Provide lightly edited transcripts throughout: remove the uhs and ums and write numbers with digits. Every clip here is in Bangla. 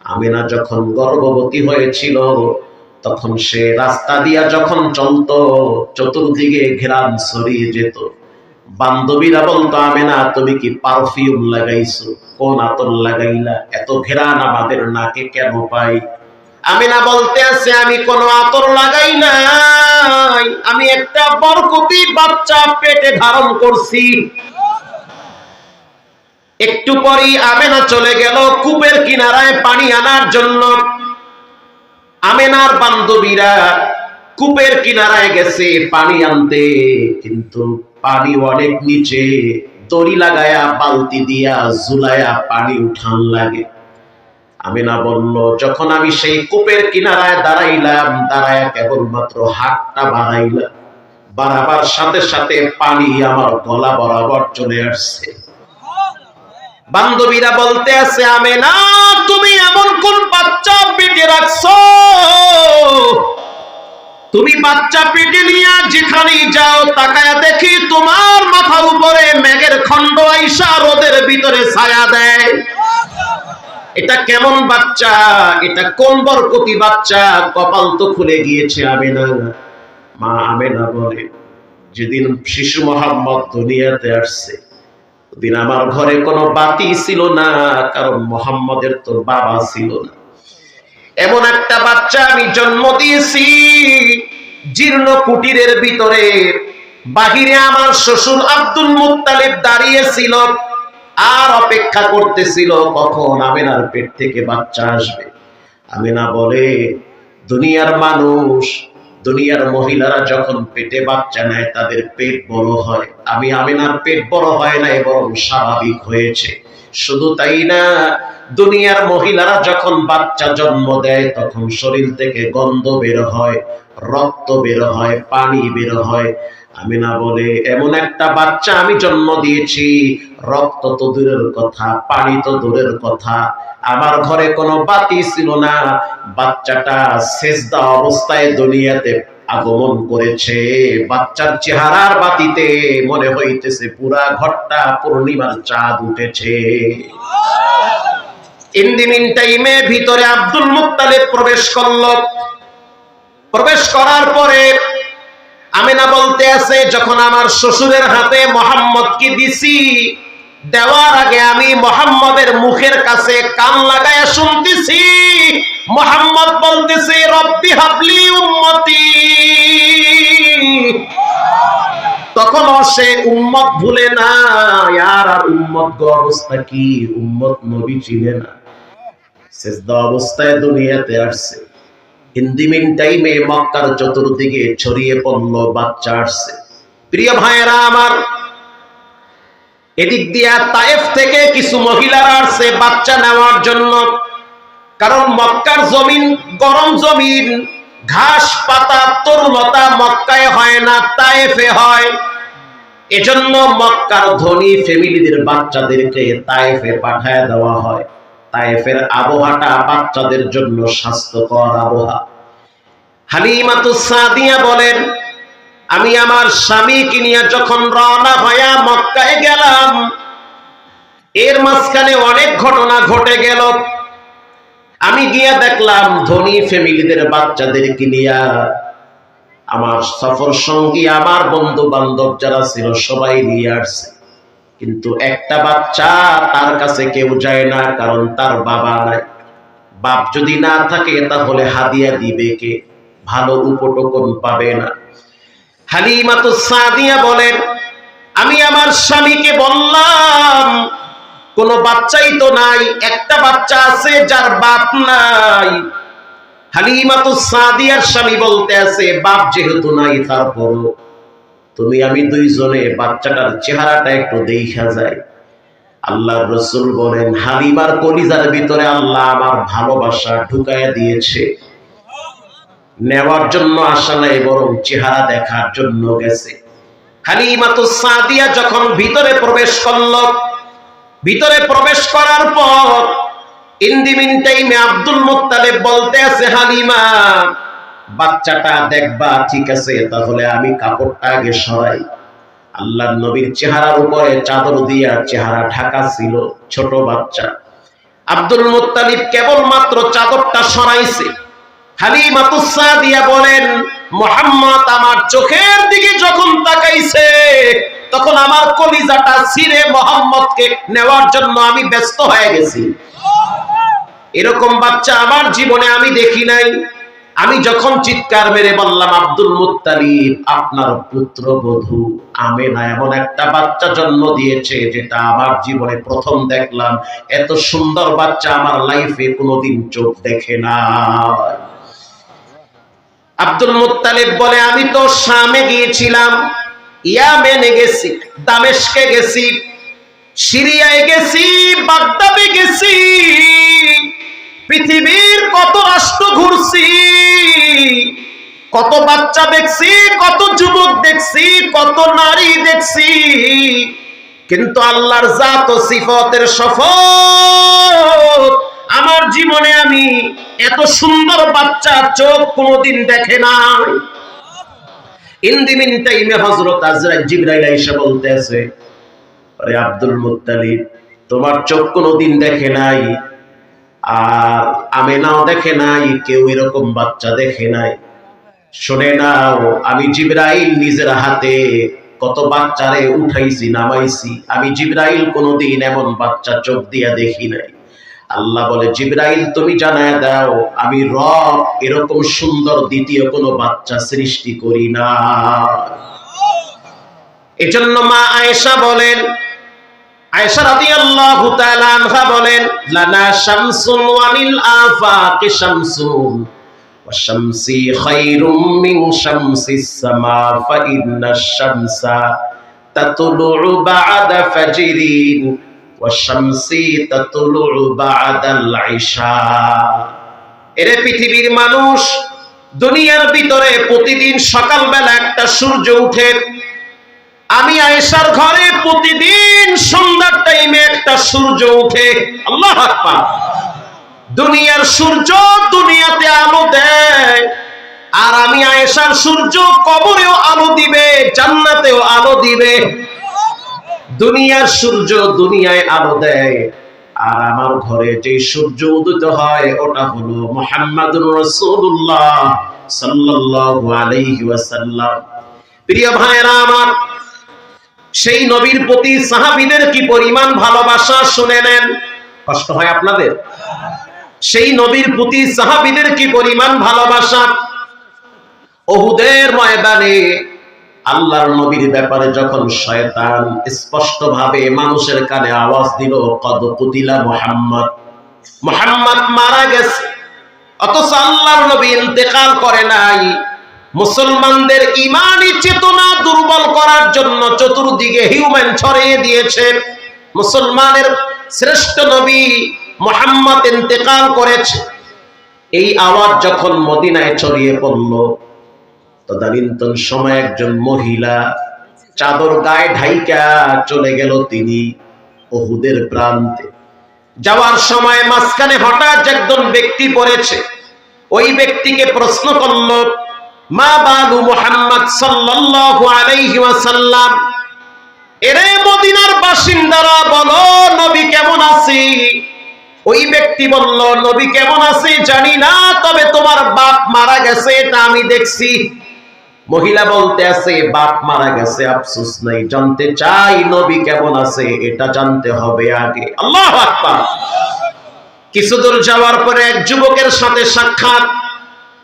আমিনা যখন গর্ভবতী হয়েছিল তখন সে রাস্তা দিয়া যখন চলতো চতুর্দিকে ঘেরান ছড়িয়ে যেত। বান্ধবীরা বলতো, আমিনা তুমি কি পারফিউম লাগাইছো? কোন আতর লাগাইলা? এত ঘেরান আমাদের নাকে কেন পাই? আমিনা বলতে আছে, আমি কোন আতর লাগাই নাই, আমি একটা বরকতি বাচ্চা পেটে ধারণ করছি। একটু পরেই আমেনা চলে গেল কূপের কিনারায় পানি আনার জন্য। আমেনার বান্ধবীরা কূপের কিনারায় গেছে পানি আনতে, কিন্তু পানি অনেক নিচে, দড়ি লাগায়া বালতি দিয়া ঝুলায়া পানি উঠান লাগে। আমেনা বলল, যখন আমি সেই কূপের কিনারায় দাঁড়াইলাম, দাঁড়ায়া কেবলমাত্র হাতটা বাড়াইলাম, বাড়াবার সাথে সাথে পানি আমার গলা বরাবর চলে আসছে। বান্ধবীরা বলতে আছে, আমেনা তুমি এমন কোন বাচ্চা পেটে রাখছো? তুমি বাচ্চা পেটে নিয়ে যেখানেই যাও তাকায়া দেখি তোমার মাথার উপরে মেঘের খণ্ড আইসা রোদের ভিতরে ছায়া দেয়। এটা কেমন বাচ্চা? এটা কোন বরকতি বাচ্চা? কপাল তো খুলে গিয়েছে আমেনা। মা আমেনা বলে, যেদিন শিশু মোহাম্মদ দুনিয়াতে আসছে দিন আমার ঘরে কোনো বাতি ছিল না, কারণ মোহাম্মদের তো বাবা ছিল না। এমন একটা বাচ্চা আমি জন্ম দিয়েছি। জীর্ণ কুটিরের ভিতরে বাহিরে আমার শ্বশুর আব্দুল মুত্তালিব দাঁড়িয়েছিল আর অপেক্ষা করতেছিল কখন আমেনার পেট থেকে বাচ্চা আসবে। আমেনা বলে, দুনিয়ার মানুষ, দুনিয়ার মহিলারা যখন পেটে বাচ্চা নেয় তাদের পেট বড় হয়। আমি আমেনার পেট বড় হয় না, বরং স্বাভাবিক হয়েছে। শুধু তাই না, দুনিয়ার মহিলারা যখন বাচ্চা জন্ম দেয় তখন শরীর থেকে গন্ধ বের হয়, রক্ত বের হয়, পানি বের হয়। আমিনা বলে, এমন একটা বাচ্চা আমি জন্ম দিয়েছি, রক্ত তো দূরের কথা, পানি তো দূরের কথা, আমার ঘরে কোনো বাতি ছিল না। বাচ্চাটা সেজদা অবস্থায় দুনিয়াতে আগমন করেছে। বাচ্চার চেহারার বাতিতে মনে হইতেছে পুরা ঘরটা পূর্ণিমার চাঁদ উঠেছে। ইন দি মিন টাইমে ভিতরে আব্দুল মুত্তালিব প্রবেশ করলো। প্রবেশ করার পরে আমিনা বলতে আছে, যখন আমার শ্বশুরের হাতে মোহাম্মদকে দিছি, দেওয়ার আগে আমি মোহাম্মদের মুখের কাছে কান লাগায়া শুনতেছি মোহাম্মদ বলতেছে, রব্বি হাবলি উম্মতি। তখন সে উম্মত ভুলে না। আর উম্মত গো অবস্থা কি? উম্মত নবী চিনে না, সেজদা অবস্থায় দুনিয়াতে আসছে। হিন্দি মিন টাইমে মক্কার চতুর্দিকে ছড়িয়ে পড়লো বাচ্চা আসছে। প্রিয় ভাইয়েরা আমার, এদিক দিয়া তায়েফ থেকে কিছু মহিলারা আসছে বাচ্চা নেওয়ার জন্য। কারণ মক্কার জমিন গরম জমিন, ঘাস পাতা তরুলতা মক্কায় হয় না, তায়েফে হয়। এজন্য মক্কার ধনী ফ্যামিলিদের বাচ্চাদেরকে তায়েফে পাঠায় দেওয়া হয়। তায়েফের আবহাওয়াটা বাচ্চাদের জন্য স্বাস্থ্যকর আবহাওয়া। হালিমাতুস সাদিয়া বলেন, আমি আমার স্বামীকে নিয়ে যখন রওনা হয়ে মক্কায় গেলাম, এর মাঝখানে অনেক ঘটনা ঘটে গেল। আমি গিয়া দেখলাম ধনী ফ্যামিলিদের বাচ্চাদেরকে নিয়ে আমার সফর সঙ্গী, আমার বন্ধু বান্ধব যারা ছিল সবাই নিয়ে আসছে, কিন্তু একটা বাচ্চা তার কাছে কেউ যায় না, কারণ তার বাবা নাই। বাপ যদি না থাকে তাহলে হাদিয়া দিবে কে? ভালো উপটোকন পাবে না। হালিমাতুস সাদিয়া বলেন, আমি আমার স্বামীকে বললাম, কোনো বাচ্চাই তো নাই, একটা বাচ্চা আছে যার বাপ নাই। হালিমাতুস সাদিয়ার স্বামী বলতে আছে, বাপ যেহেতু নাই, তারপরও তুমি আমি দুইজনে বাচ্চাটার চেহারাটা একটু দেখা যায়। আল্লাহর রাসূল বলেন, হালিমার কলিজার ভিতরে আল্লাহ আমার ভালোবাসা ঢুকায়া দিয়েছে। নেওয়ার জন্য আসা নাই, বরং চেহারা দেখার জন্য গেছে। হালিমাতুস সাদিয়া যখন ভিতরে প্রবেশ করল, ভিতরে প্রবেশ করার পর ইন দি মিন টাইমে আব্দুল মুত্তালিব বলতে আছে, হালিমা বাচ্চাটা দেখবা, ঠিক আছে, তাহলে আমি কাপড়টা আগে সরাই। আল্লাহর নবীর চেহারার উপরে চাদর দিয়া চেহারা ঢাকা ছিল, ছোট বাচ্চা। আব্দুল মুত্তালিব কেবলমাত্র চাদরটা সরাইছে, হালিমাতুস সাদিয়া বলেন, মুহাম্মদ আমার চোখের দিকে যখন তাকাইছে তখন আমার কলিজাটা ছিঁড়ে মুহাম্মদকে নেওয়ার জন্য আমি ব্যস্ত হয়ে গেছি। এরকম বাচ্চা আমার জীবনে আমি দেখি নাই। আমি যখন চিৎকার মেরে বললাম, আব্দুল মুত্তালিব আপনার পুত্রবধূ আমেনা এমন একটা বাচ্চা জন্ম দিয়েছে যেটা আমার জীবনে প্রথম দেখলাম। এত সুন্দর বাচ্চা আমার লাইফে কোনোদিন চোখ দেখে না। আব্দুল মুত্তালিব বলে, আমি তো শামে গিয়েছিলাম, ইয়ামেনে গেছি, দামেস্কে গেছি, সিরিয়ায় গেছি, বাগদাদে গেছি, পৃথিবীর কত রাষ্ট্র ঘুরছি, কত বাচ্চা দেখছি, কত যুবক দেখছি, কত নারী দেখছি, কিন্তু আল্লাহর জাত ও সিফাতের শপথ আমার জীবনে আমি এত সুন্দর বাচ্চা চোখ কোনোদিন দেখে নাই। ইন দি মিন টাইমে হযরত আজরাইল জিবরাইল এসে বলতেছে, আরে আব্দুল মুত্তালিব তোমার চোখ কোনোদিন দেখে নাই, আর আমেনাও দেখে নাই, কেউ এরকম বাচ্চা দেখে নাই। শুনে নাও, আমি জিবরাইল নিজের হাতে কত বাচ্চারে উঠাইছি নামাইছি, আমি জিবরাইল কোনোদিন এমন বাচ্চা চোখ দিয়া দেখি নাই। আল্লাহ বলে, জিবরাইল তুমি জানায় দাও, আমি রব এরকম সুন্দর দ্বিতীয় কোনো বাচ্চা সৃষ্টি করি না। এজন্য মা আয়েশা বলেন, আয়েশা রাদিয়াল্লাহু তাআলা আনহা বলেন, লানা শামসুন ওয়া মিল আফাকি শামসুন ওয়া শামসি খায়রুম মিন শামসিস সামা ফা ইন্নাশ শামসা তাতলুউ বা'দা ফাজরিন ওয়া শামসি তাতলুউ বা'দাল ইশা। এরে পৃথিবীর মানুষ, দুনিয়ার ভিতরে প্রতিদিন সকালবেলা একটা সূর্য ওঠে, আমি আয়েশার ঘরে প্রতিদিন সন্ধ্যার টাইমে একটা সূর্য ওঠে। আল্লাহু আকবার। দুনিয়ার সূর্য দুনিয়াতে আলো দেয়, আর আমি আয়েশার সূর্য কবরেও আলো দিবে, জান্নাতেও আলো দিবে। দুনিয়ার সূর্য দুনিয়ায় আলো দেয়, আর আমার ঘরে যে সূর্য উদিত হয় ওটা হলো মুহাম্মাদুর রাসূলুল্লাহ সাল্লাল্লাহু আলাইহি ওয়াসাল্লাম। প্রিয় ভাইরা আমার, সেই নবীর প্রতি সাহাবীদের কি পরিমাণ ভালোবাসা শুনে নেন। কষ্ট হয় আপনাদের? সেই নবীর প্রতি সাহাবীদের কি পরিমাণ ভালোবাসা। উহুদের ময়দানে আল্লাহর নবীর ব্যাপারে যখন শয়তান স্পষ্ট ভাবে মানুষের কানে আওয়াজ দিল, কদ কুতিলা মুহাম্মদ, মুহাম্মদ মারা গেছে, অথচ আল্লাহর নবী ইন্তেকাল করে নাই। মুসলমানদের ঈমানি চেতনা দুর্বল করার জন্য চতুর্দিকে হিউম্যান ছড়িয়ে দিয়েছে, মুসলমানের শ্রেষ্ঠ নবী মুহাম্মদ ইন্তেকাল করেছে। এই আওয়াজ যখন মদিনায় ছড়িয়ে পড়ল, তদানীন্তন সময় একজন মহিলা চাদর গায়ে ঢাইকা চলে গেল তিনি উহুদের প্রান্তে। যাওয়ার সময় মাঝখানে হঠাৎ একজন ব্যক্তি পড়েছে। ওই ব্যক্তিকে প্রশ্ন করল, মা বালু মুহাম্মদ সাল্লাল্লাহু আলাইহি ওয়াসাল্লাম, এরে মদিনার বাসিন্দারা বলো নবী কেমন আছে? ওই ব্যক্তি বলল, নবী কেমন আছে জানি না, তবে তোমার বাপ মারা গেছে এটা আমি দেখছি। মহিলা বলতে আছে, বাপ মারা গেছে আফসোস নাই, জানতে চাই নবী কেমন আছে, এটা জানতে হবে আগে। আল্লাহু আকবার। কিছু দূর যাওয়ার পরে এক যুবকের সাথে সাক্ষাৎ।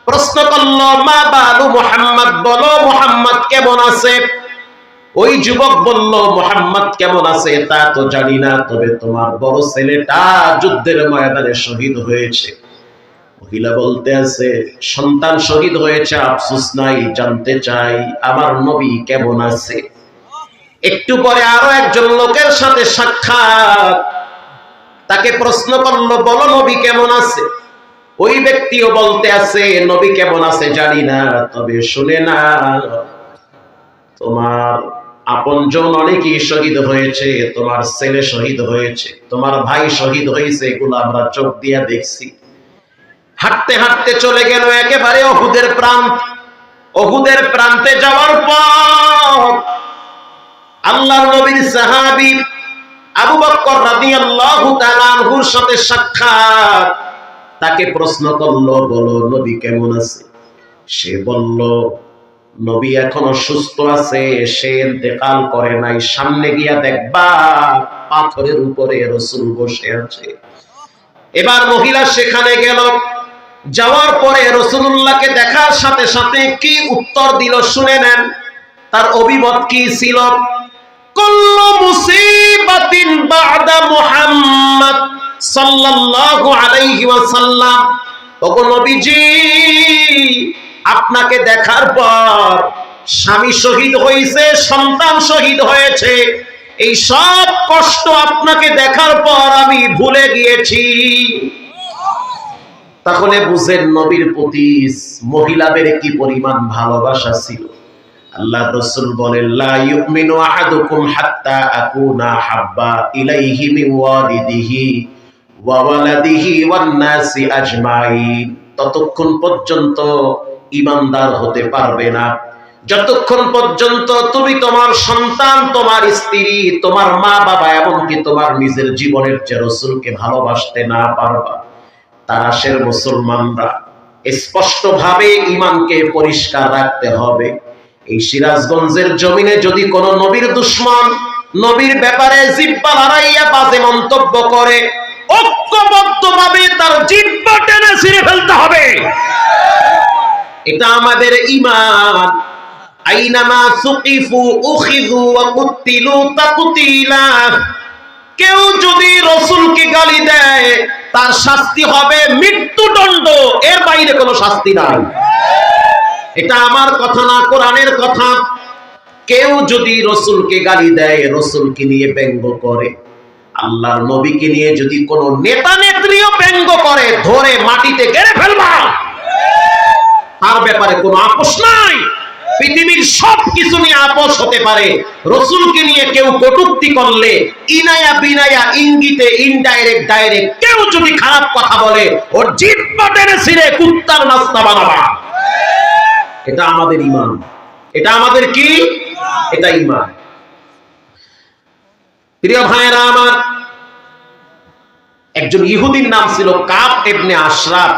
প্রশ্ন করল, মা বালু মুহাম্মদ, বলো মুহাম্মদ কেমন আছে? ওই যুবক বলল, মুহাম্মদ কেমন আছে তা তো জানি না, তবে তোমার বড় ছেলেটা যুদ্ধের ময়দানে শহীদ হয়েছে। মহিলা বলতে আছে, সন্তান শহীদ হয়েছে আফসোস নাই, জানতে চাই আমার নবী কেমন আছে। একটু পরে আরো একজন লোকের সাথে সাক্ষাৎ। তাকে প্রশ্ন করলো, বলো নবী কেমন আছে? ওই ব্যক্তিও বলতে আছে, নবী কেমন আছে জানি না, তবে শুনে না, তোমার আপনজন অনেকেই শহীদ হয়েছে, তোমার ছেলে শহীদ হয়েছে, তোমার ভাই শহীদ হয়েছে, এগুলো আমরা চোখ দিয়ে দেখছি। হাঁটতে হাঁটতে চলে গেল একেবারে উহুদের প্রান্ত। উহুদের প্রান্তে যাওয়ার পর আল্লাহর নবীর সাহাবী আবু বকর রাদিয়াল্লাহু তাআলা আনহুর সাথে সাক্ষাৎ। তাকে প্রশ্ন করলো, বলো নবী কেমন আছে? সে বলল, নবী এখনো সুস্থ আছে, সে ইন্তেকাল করে নাই। সামনে গিয়া দেখবা পাথরের উপরে রাসূল বসে আছে। এবার মহিলা সেখানে গেল, যাওয়ার পরে রাসূলুল্লাহকে দেখার সাথে সাথে কি উত্তর দিল শুনে নেন। তার অভিমত কি ছিল? কুল্লু মুসিবাতিন বা'দা মুহাম্মদ সাল্লাল্লাহু আলাইহি ওয়াসাল্লাম। ওগো নবীজি, আপনাকে দেখার পর স্বামী শহীদ হয়েছে, সন্তান শহীদ হয়েছে, এই সব কষ্ট আপনাকে দেখার পর আমি ভুলে গিয়েছি। তাহলে বুঝেন নবীর প্রতি মহিলাদের কি পরিমাণ ভালোবাসা ছিল। আল্লাহ রাসূল বলেন, লা ইউমিনু আহাদুকুম হাত্তা আকুনা হাব্বা ইলাইহি মিন ওয়ালিদিহি ওয়া ওয়ালাদিহি ওয়ান নাসি আজমাইন। ততক্ষণ পর্যন্ত ঈমানদার হতে পারবে না যতক্ষণ পর্যন্ত তুমি তোমার সন্তান, তোমার স্ত্রী, তোমার মা বাবা, এমনকি তোমার নিজের জীবনের চেয়ে রাসূলকে ভালোবাসতে না পারবা। তারাশের মুসলমানরা স্পষ্টভাবে ঈমানকে পরিষ্কার রাখতে হবে। এই সিরাজগঞ্জের জমিনে যদি কোন নবীর দুশমন নবীর ব্যাপারে জিহ্বা লড়াইয়া বাজে মন্তব্য করে, ঐক্যবদ্ধভাবে তার জিহ্বা টেনে ছিঁড়ে ফেলতে হবে। এটা আমাদের ঈমান। আইনামা সুকিফু উখিযু ওয়া কুতিলু তাকতিলা। কেউ যদি রাসূলকে গালি দেয় তার শাস্তি হবে মৃত্যুদণ্ড, এর বাইরে কোনো শাস্তি নাই। এটা আমার কথা না, কোরআনের কথা। কেউ যদি রাসূলকে গালি দেয়, রাসূলকে নিয়ে ব্যঙ্গ করে, আল্লাহর নবীকে নিয়ে যদি কোনো নেতা নেত্রীও ব্যঙ্গ করে, ধরে মাটিতে গেড়ে ফেলবা। তার ব্যাপারে কোনো আপোষ নাই। পৃথিবীর সব কিছু নিয়ে আপোষ হতে পারে, রাসূলকে নিয়ে কেউ কটূক্তি করলে ইনায়া বিনায়া, ইঙ্গিতে, ইনডাইরেক্ট, ডাইরেক্ট কেউ যদি খারাপ কথা বলে, ওর জিহ্বা টেনে ছিঁড়ে কুত্তার নাস্তা বানাবা। এটা আমাদের ঈমান। এটা আমাদের কি? এটা ঈমান। প্রিয় ভাইরা আমার, একজন ইহুদির নাম ছিল কাব ইবনে আশরাফ।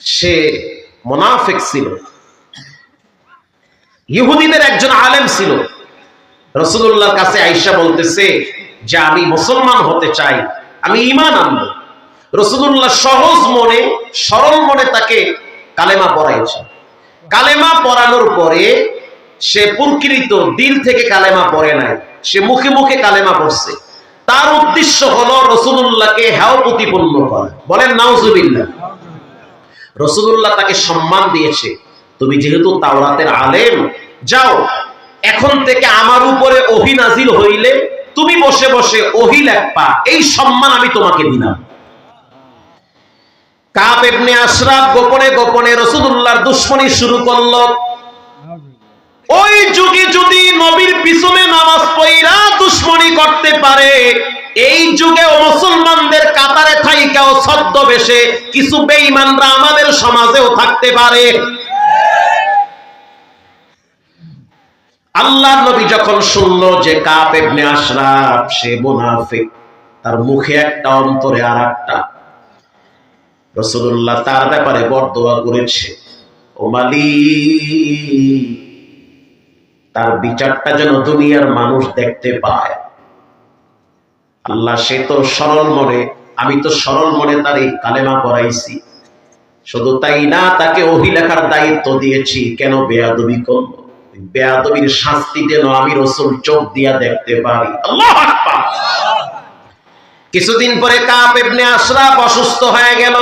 সে মুনাফিক ছিল, ইহুদিদের একজন আলেম ছিল। রাসূলুল্লাহর কাছে আয়েশা বলতেছে যে আমি মুসলমান হতে চাই, আমি ঈমান আনব। রাসূলুল্লাহ সহজ মনে, সরল মনে তাকে কালেমা পড়াইছে। কালেমা পড়ানোর পরে সে প্রকৃত দিল থেকে কালেমা পড়ে নাই, সে মুখে মুখে কালেমা পড়ছে। তার উদ্দেশ্য হলো রাসূলুল্লাহকে হেয় প্রতিপন্ন করা। বলেন নাউজুবিল্লাহ। রাসূলুল্লাহ তাকে সম্মান দিয়েছে, তুমি যেহেতু তাওরাতের আলেম, যাও এখন থেকে আমার উপরে ওহী নাজিল হইলে তুমি বসে বসে ওহী লেখবা, এই সম্মান আমি তোমাকে দিলাম। কাব ইবনে আশরাফ গোপনে গোপনে রাসূলুল্লাহর দুশমনি শুরু করলো। ওই যুগে যদি নবীর পিছনে নামাজ পড়া দুশমনি করতে পারে, এই যুগে মুসলমানদের কাতারে থাইকাও ছদ্মবেশে কিছু বেঈমানরা আমাদের সমাজেও থাকতে পারে। আল্লাহর নবী যখন শুনলো যে কাব ইবনে আশরাফ সে মুনাফিক, তার মুখে একটা অন্তরে আরেকটা, রাসূলুল্লাহ তার ব্যাপারে বরদোয়া করেছে, ও মালিক, তার বিচারটা যেন দুনিয়ার মানুষ দেখতে পায়। আল্লাহ, সে তো সরল মনে, আমি তো সরল মনে তার এই কালেমা পড়াইছি, শুধু তাই না তাকে ওহী লেখার দায়িত্ব দিয়েছি, কেন বেয়াদবি করলো, বেয়াদবির শাস্তি যেন আমি রাসূল চোখ দিয়া দেখতে পারি। আল্লাহু আকবার। কিছুদিন পরে কাব ইবনে আশরাফ অসুস্থ হয়ে গেল।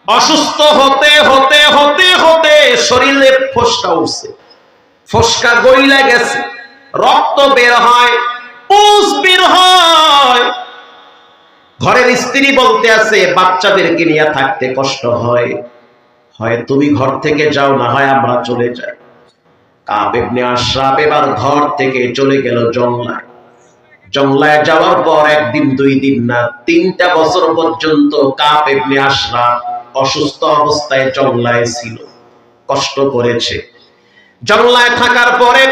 অসুস্থ হতে হতে হতে হতে শরীরে ফোসকা উঠছে, ফোসকা গইলা গেছে, রক্ত বের হয়, পুষ বের হয়। ঘরের স্ত্রী বলতে আছে বাচ্চাদেরকে নিয়ে থাকতে কষ্ট হয়, হয় তুমি ঘর থেকে যাও, না হয় আমরা চলে যাই। কাব ইবনে আশরাফ এবার ঘর থেকে চলে গেল জংলায়। জংলায় যাওয়ার পর একদিন, 2 দিন না, 3টা বছর পর্যন্ত কাব ইবনে আশরাফ অসুস্থ অবস্থায় জংলায় ছিল, কষ্ট করেছে। জংলায় থাকার পরে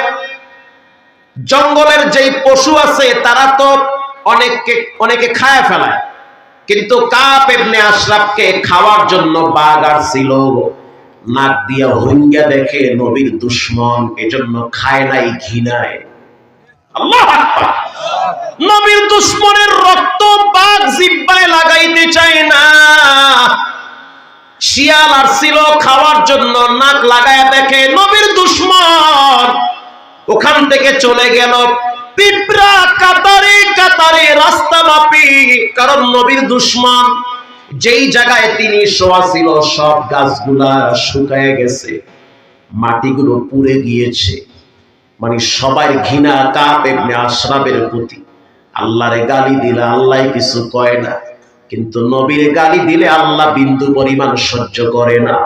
জঙ্গলের যেই পশু আছে তারা তো অনেকে খায় ফেলায়, কিন্তু কাব ইবনে আশরাফকে খাওয়ার জন্য বাঘ আসছিল, নাক দিয়া হুঙ্গা দেখে নবীর দুশমন, এজন্য খায় নাই, ঘৃণায়। আল্লাহু আকবার। নবীর দুশমনের রক্ত বাঘ জিহ্বায় লাগাইতে চায় না। শিয়াল আসছিল খাওয়ার জন্য, নাক লাগায়া দেখে নবীর দুশমন, ওখান থেকে চলে গেল। পিঁপড়া কাতারে কাতারে রাস্তা মাপি, কারণ নবীর দুশমন। যেই জায়গায় তিনি শোয়া ছিল সব গাছগুলা শুকায় গেছে, মাটিগুলো পুড়ে গিয়েছে। মানে সবাই ঘৃণা কাব ইবনে আশরাফের প্রতি। আল্লাহরে গালি দিলে আল্লাহ কিছু কয় না, কিন্তু নবীরে গালি দিলে আল্লাহ বিন্দু পরিমাণ সহ্য করে না।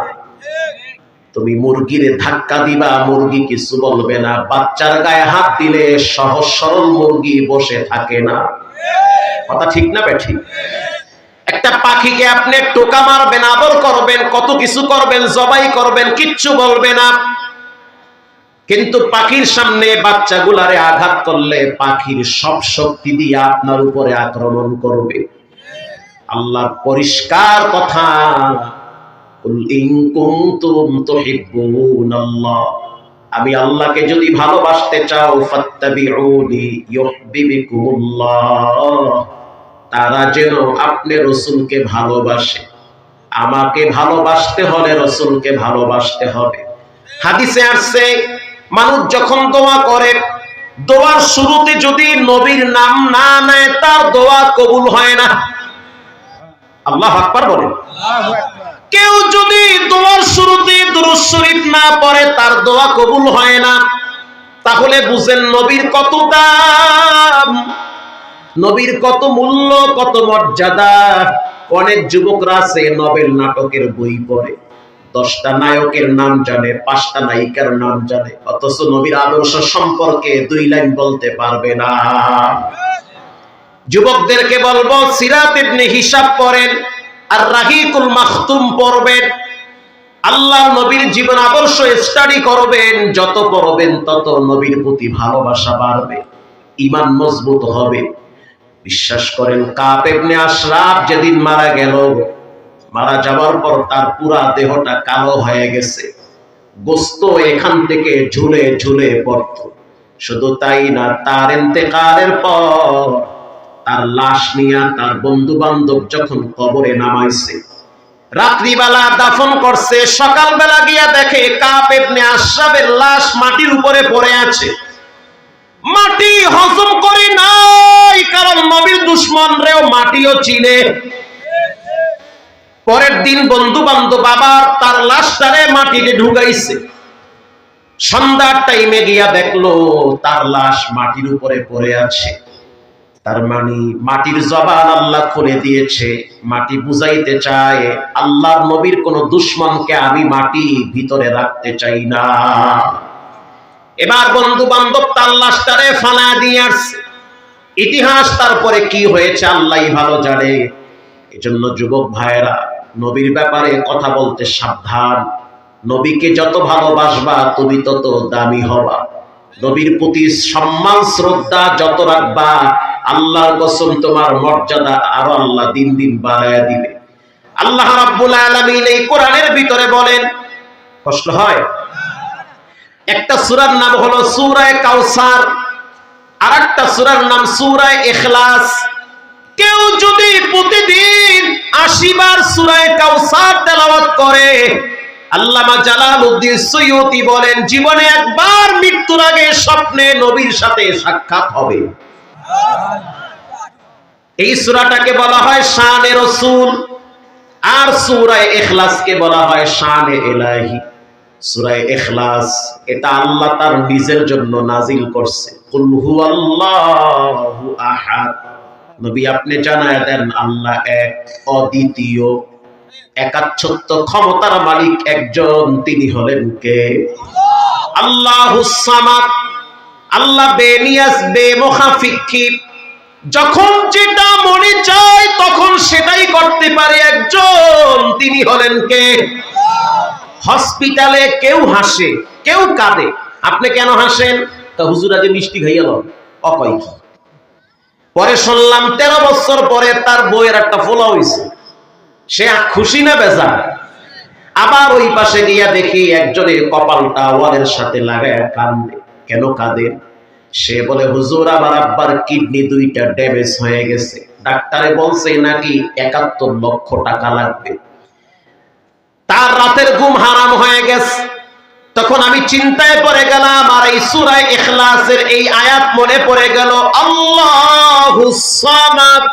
তুমি মুরগিরে ধাক্কা দিবা, মুরগি কিছু বলবে না। বাচ্চার গায়ে হাত দিলে সহজ সরল মুরগি বসে থাকে না। কথা ঠিক না বেঠিক? একটা পাখিকে আপনি টোকা মারবেন, আদর করবেন, কত কিছু করবেন, জবাই করবেন, কিচ্ছু বলবে না। কিন্তু পাখির সামনে বাচ্চাগুলারে আঘাত করলে পাখির সব শক্তি দিয়ে আপনার উপরে আক্রমণ করবে। আল্লাহর পরিষ্কার কথা, আমি আল্লাহকে যদি ভালোবাসতে চাও, ফাত্তাবিউনি ইউহিব্বুকুমুল্লাহ, তারা যেন আপনি রাসূলকে ভালোবাসে। আমাকে ভালোবাসতে হলে রাসূলকে ভালোবাসতে হবে। হাদিসে আসছে, মানুষ যখন দোয়া করে, দোয়ার শুরুতে যদি নবীর নাম না নেয় তার দোয়া কবুল হয় না। আল্লাহু আকবার বলেন। কেউ যদি দোয়ার শুরুতে দুরূদ শরীফ না পড়ে তার দোয়া কবুল হয় না। তাহলে বুঝেন নবীর কত দাম, নবীর কত মূল্য, কত মর্যাদা। অনেক যুবকরা আছে নবেল নাটকের বই পড়ে, 10টা নায়কের নাম জানে, 5টা নায়িকার নাম জানে, অথচ নবীর আদর্শ সম্পর্কে 2 লাইন বলতে পারবে না। যুবকদেরকে বলবো সিরাত ইবনে হিসাব পড়েন আর রাহিকুল মাখতুম পড়বেন, আল্লাহর নবীর জীবন আদর্শ স্টাডি করবেন। যত পড়বেন তত নবীর প্রতি ভালোবাসা বাড়বে, ঈমান মজবুত হবে। বিশ্বাস করেন কাব ইবনে আশরাফ যেদিন মারা গেল, মারা যাওয়ার পর তার পুরা দেহটা কালো হয়ে গেছে, গোস্ত এখান থেকে ঝুলে ঝুলে পড়ত। শুধু তাই না, তার ইন্তেকালের পর তার লাশ নিয়ে তার বন্ধু বান্ধব যখন কবরে নামাইছে, রাত্রিবেলা দাফন করছে, সকালবেলা গিয়া দেখে কাব ইবনে আশরাফের লাশ মাটির উপরে পড়ে আছে। মাটি হজম করে নাই, কারণ নবীর দুশমনরেও মাটিও চিনে। পরের দিন বন্ধু বান্ধব আবার তার লাশটারে মাটিতে ঢুকাইছে। সন্ধ্যার টাইমে গিয়া দেখলো তার লাশ মাটির উপরে পড়ে আছে। তার মানে মাটির জবান আল্লাহ খুলে দিয়েছে। মাটি বুঝাইতে চায় আল্লাহর নবীর কোন দুশমনকে আমি মাটি ভিতরে রাখতে চাই না। এবার বন্ধু বান্ধব তার লাশটারে ফালা দিয়ে আসছে। ইতিহাস তারপরে কি হয়েছে আল্লাহই ভালো জানে। এজন্য যুবক ভাইয়েরা, নবীর ব্যাপারে কথা বলতে সাবধান। নবীকে যত ভালোবাসবা তুমি তত দামি হবা। নবীর প্রতি সম্মান শ্রদ্ধা যত রাখবা, আল্লাহর কসম তোমার মর্যাদা আরো আল্লাহ দিন দিন বাড়ায়া দিবে। আল্লাহ রাব্বুল আলামিন এই কোরআনের ভিতরে বলেন, কষ্ট হয়, একটা সূরার নাম হলো সূরা কাউসার, আরেকটা সূরার নাম সূরা ইখলাস। কেউ যদি প্রতিদিন 80 বার সূরা কাউসার তেলাওয়াত করে, আল্লামা জালালউদ্দিন সুয়ুতি বলেন জীবনে একবার মৃত্যুর আগে স্বপ্নে নবীর সাথে সাক্ষাৎ হবে। এই সূরাটাকে বলা হয় শানে রাসূল, আর সূরা ইখলাসকে বলা হয় শানে ইলাহি। সূরা ইখলাস এটা আল্লাহ তার নিজের জন্য নাজিল করছে। কুল হুয়াল্লাহু আহাদ, নবী আপনি জানায়া দেন আল্লাহ এক, অদ্বিতীয়, একাচ্ছত্ব ক্ষমতার মালিক একজন, তিনি হলেন কে? আল্লাহুস সামাদ, আল্লাহ বেনিয়াস বেমুখাফিকি, যখন যেটা মনে চায় তখন সেটাই করতে পারে একজন, তিনি হলেন কে? হসপিটালে কেউ হাসে কেউ কাঁদে, আপনি কেন হাসেন? তা হুজুর আগে মিষ্টি খাইয়া লন, অকয় কি। পরে শুনলাম 13 বছর পরে তার বইয়ের একটা ফোলা হইছে, সে খুশি না বেজার। আবার ওই পাশে গিয়া দেখি একজনের কপালটা ওয়ালের সাথে লাগায় কান্দে। কেন কাঁদে? সে বলে হুজুর আমার আব্বার কিডনি 2টা ড্যামেজ হয়ে গেছে, ডাক্তারে বলছে নাকি 71 লক্ষ টাকা লাগবে। তার রাতের ঘুম হারাম হয়ে গেছে। তখন আমি চিন্তায় পড়ে গেলাম, আর এই সূরা ইখলাসের এই আয়াত মনে পড়ে গেল, আল্লাহুস সামাদ।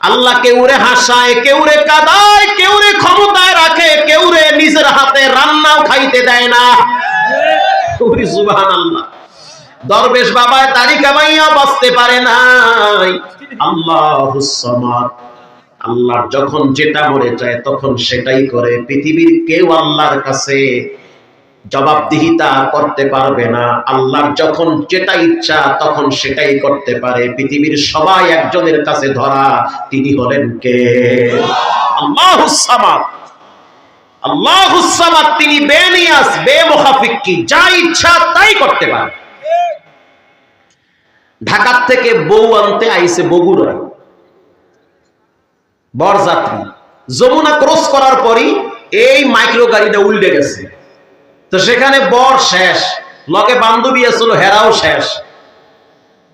আল্লাহ কেউরে হাসায়, কেউরে কাঁদায়, কেউরে ক্ষমতায় রাখে, কেউরে নিজের হাতে রান্নাও খাইতে দেয় না। সুবহানাল্লাহ। দরবেশ বাবায় দাড়ি কামাইয়া বাঁচতে পারে নাই। আল্লাহুস সামাদ। আল্লাহর যখন যেটা মনে চায় তখন সেটাই করে। পৃথিবীর কেউ আল্লাহর কাছে জবাবদিহিতা করতে পারবে না। আল্লাহর যখন যেটা ইচ্ছা তখন সেটাই করতে পারে। পৃথিবীর সবাই একজনের কাছে ধরা, তিনি হলেন কে? আল্লাহুস সামাদ। আল্লাহুস সামাদ, তিনি বেনিয়াস, বেমুখাফিক্কি, যা ইচ্ছা তাই করতে পারে। ঢাকা থেকে বউ আনতে আইছে বগুড়ায়, বরযাত্রী। যমুনা ক্রস করার পরই এই মাইক্রো গাড়িটা উল্টে গেছে। তো সেখানে বর শেষ, লগে বান্ধবী আসলো, হেরাও শেষ।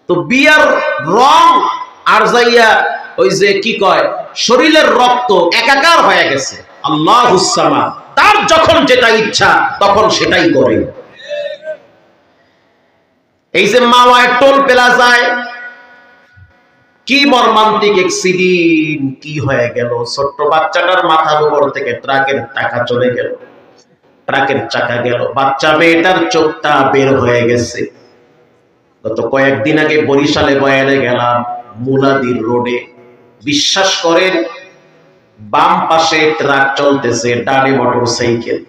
তো বিয়ার রং আর যাইয়া ওই যে কি কয় শরীরের রক্ত একাকার হয়ে গেছে। আল্লাহুস সামাদ, তার যখন যেটা ইচ্ছা তখন সেটাই করে। এই যে মাওয়ায় টোল প্লাজায় কি মর্মান্তিক অ্যাক্সিডেন্ট, কি হয়ে গেল! ছোট্ট বাচ্চাটার মাথার উপর থেকে ট্রাকের টাকা চলে গেল, ট্রাকের চাকা গেল, বাচ্চা মেয়েটার চোখটা বের হয়ে গেছে। গত কয়েকদিন আগে বরিশালে বয়ানে গেলাম, মুলাদির রোডে। বিশ্বাস করেন, বাম পাশে ট্রাক চলতেছে, ডানে মোটরসাইকেল।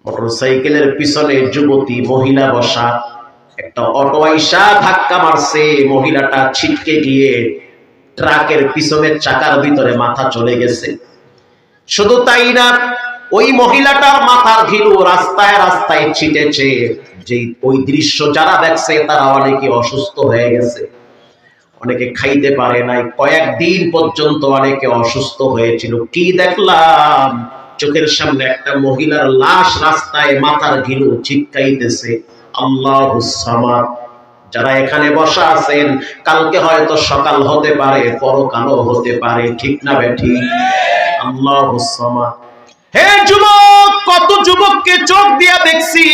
মোটরসাইকেলের পিছনে যুবতী মহিলা বসা। একটা অটো আইসা ধাক্কা মারছে, মহিলাটা ছিটকে গিয়ে ট্রাকের পিছনের চাকার ভিতরে মাথা চলে গেছে। শুধু তাই না, ওই মহিলাটার মাথার ঘিলু রাস্তায় রাস্তায় ছিটেছে। যে ওই দৃশ্য যারা দেখছে তারা অনেকে অসুস্থ হয়ে গেছে, অনেকে খাইতে পারে নাই, কয়েকদিন পর্যন্ত অনেকে অসুস্থ হয়েছিল। কি দেখলাম, চোখের সামনে একটা মহিলার লাশ রাস্তায় মাথার ঘিলু ছিটকাইতেছে। আল্লাহুস সামাদ। যারা এখানে বসা আছেন, কালকে হয়তো সকাল হতে পারে, পরকালও হতে পারে, ঠিক না বেঠিক? আল্লাহুস সামাদ। হে যুবক, কত যুবককে চোখ দিয়া দেখছি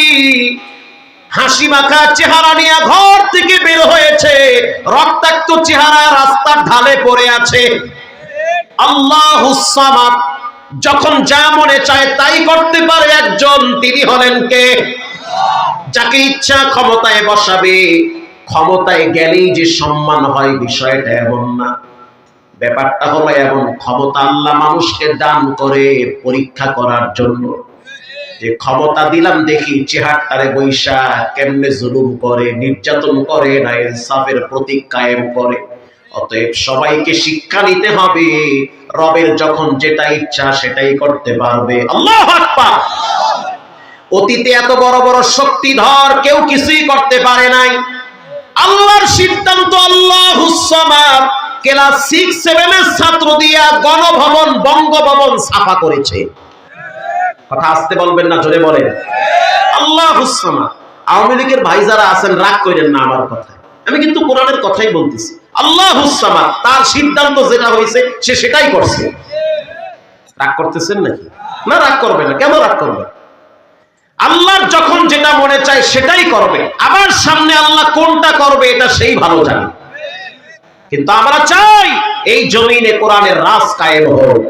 হাসি মাখা চেহারা নিয়ে ঘর থেকে বের হয়েছে, রক্তাক্ত চেহারা রাস্তার ঢালে পড়ে আছে। আল্লাহুস সামাদ, যখন যা মনে চায় তাই করতে পারে একজন, তিনি হলেন কে? যাকে ইচ্ছা ক্ষমতায় বসাবে। ক্ষমতায় গেলেই যে সম্মান হয় বিষয়টা এমন না। ব্যাপারটা হলো এমন, ক্ষমতা আল্লাহ মানুষকে দান করে পরীক্ষা করার জন্য। যে ক্ষমতা দিলাম দেখি চেহারটারে বৈশা কেমনে জুলুম করে, নির্যাতন করে না, ইনসাফের প্রতীক কায়েম করে। অতএব সবাইকে শিক্ষা নিতে হবে, রবের যখন যেটা ইচ্ছা সেটাই করতে পারবে। আল্লাহু আকবার। অতীতে এত বড় বড় শক্তিধর কেউ কিছুই করতে পারে নাই। আল্লাহর সিদ্ধান্ত, আল্লাহুস সামাদ। ক্লাস 6-7 এর ছাত্র দিয়া গণভবন, বঙ্গভবন সাফা করেছে। কথা আসতে বলবেন না, জোরে বলেন। আল্লাহুস সামাদ। আওয়ামী লীগের ভাই যারা আছেন রাগ করেন না আমার কথা, আমি কিন্তু কোরআনের কথাই বলতেছি। আল্লাহুস সামাদ, তার সিদ্ধান্ত যেটা হয়েছে সে সেটাই করছে। রাগ করতেছেন নাকি? না, রাগ করবে না। কেন রাগ করবে? আল্লাহর যখন যেটা মনে চায় সেটাই করবে। আবার সামনে আল্লাহ কোনটা করবে এটা সেই ভালো জানে। কিন্তু আমরা চাই এই জমিনে কোরআনের রাজ কায়েম হোক।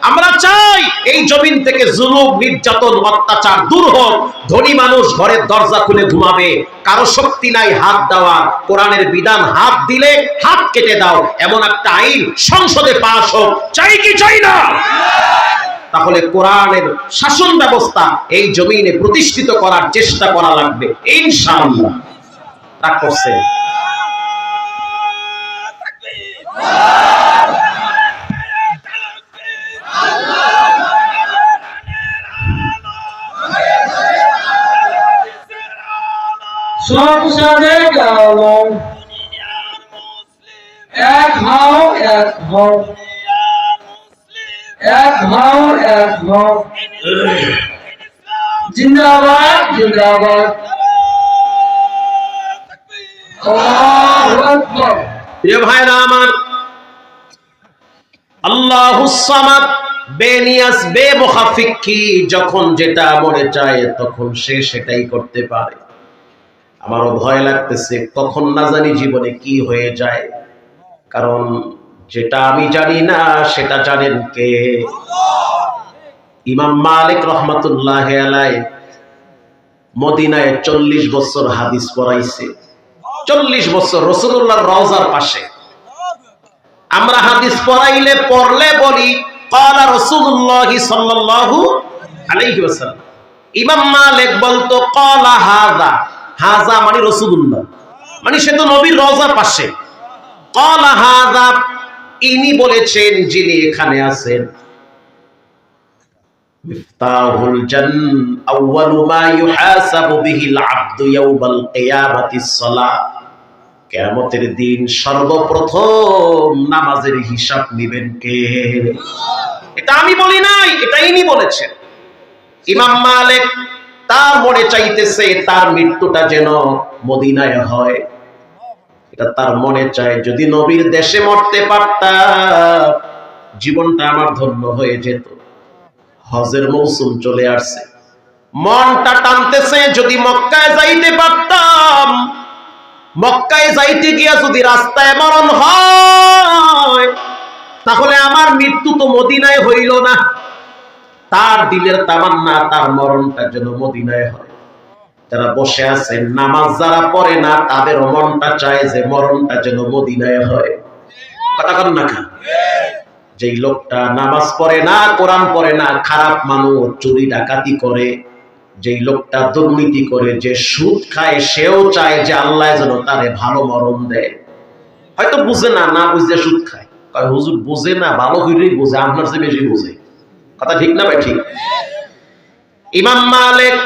আমরা চাই এই জমিন থেকে জুলুম, নির্যাতন, অত্যাচার দূর হোক। ধনী মানুষ ঘরের দরজা খুলে ঘুমাবে, কারো শক্তি নাই হাত দেওয়া। কোরআনের বিধান, হাত দিলে হাত কেটে দাও, এমন একটা আইন সংসদে পাস হোক। চাই কি চাই না? তাহলে কোরআনের শাসন ব্যবস্থা এই জমিনে প্রতিষ্ঠিত করার চেষ্টা করা লাগবে ইনশাআল্লাহ। রাগ করছেন? সব সাথে গেল এক হও এক হও এক হও এক হও জিন্দাবাদ জিন্দাবাদ আল্লাহু আকবার। প্রিয় ভাইরা আমার, আল্লাহুস সামাদ, বেনিয়াস বেমুখাফিকি, যখন যেটা মনে চায় তখন সে সেটাই করতে পারে। আমারও ভয় লাগতেছে কখন না জানি জীবনে কি হয়ে যায়, কারণ যেটা আমি জানি না সেটা জানেন কে? ইমাম মালিক রহমাতুল্লাহ আলাইহি মদিনায় 40 বছর হাদিস পড়াইছে। 40 বছর রাসূলুল্লাহর রওজার পাশে। আমরা হাদিস পড়লে বলি ক্বালা রাসূলুল্লাহ সাল্লাল্লাহু আলাইহি ওয়াসাল্লাম। ইমাম মালিক বলতো ক্বালা হাযা, হাযা মানে রাসূলুল্লাহ, মানে সে তো নবীর রওজার পাশে। ক্বালা হাযা, ইনি বলেছেন, যিনি এখানে আছেন। মিফতাহুল জান্নাহ আউয়ালু মা ইউহাসাবু বিহিল আবদু ইয়াউমাল কিয়ামাতিস সালাত। কিয়ামতের দিন সর্বপ্রথম নামাজের হিসাব নেবেন কে? এটা আমি বলি নাই, এটা ইনি বলেছেন। ইমাম মালিক তার মনে চাইতেছে তার মৃত্যুটা যেন মদিনায় হয়। এটা তার মনে চায়, যদি নবীর দেশে মরতে পারতাম জীবনটা আমার ধন্য হয়ে যেত। হজের মৌসুম চলে আসছে, মনটা টানতেছে যদি মক্কায় যাইতে পারতাম। মক্কায় যাইতে গিয়া যদি রাস্তায় মরণ হয় তাহলে আমার মৃত্যু তো মদিনায় হইল না। তার দিলের তামান্না তার মরণটা যেন মদিনায় হয়। যারা বসে আছেন, নামাজ যারা পড়ে না, তাদের মনটা চায় যে মরণটা যেন মদিনায় হয়। কথা কন না কেন? যেই লোকটা নামাজ পড়ে না, কোরআন পড়ে না, খারাপ মানুষ, চুরি ডাকাতি করে, যেই লোকটা দুর্নীতি করে, যে সুদ খায়, সেও চায় যে আল্লাহ যেন তারে ভালো মরণ দেয়। হয়তো বুঝে না, না বুঝতে সুদ খায়। কয় হুজুর বুঝে না, ভালো করেই বুঝে, আপনার চেয়ে বেশি বুঝে। কথা ঠিক না ভাই? ঠিক। ইমাম মালিক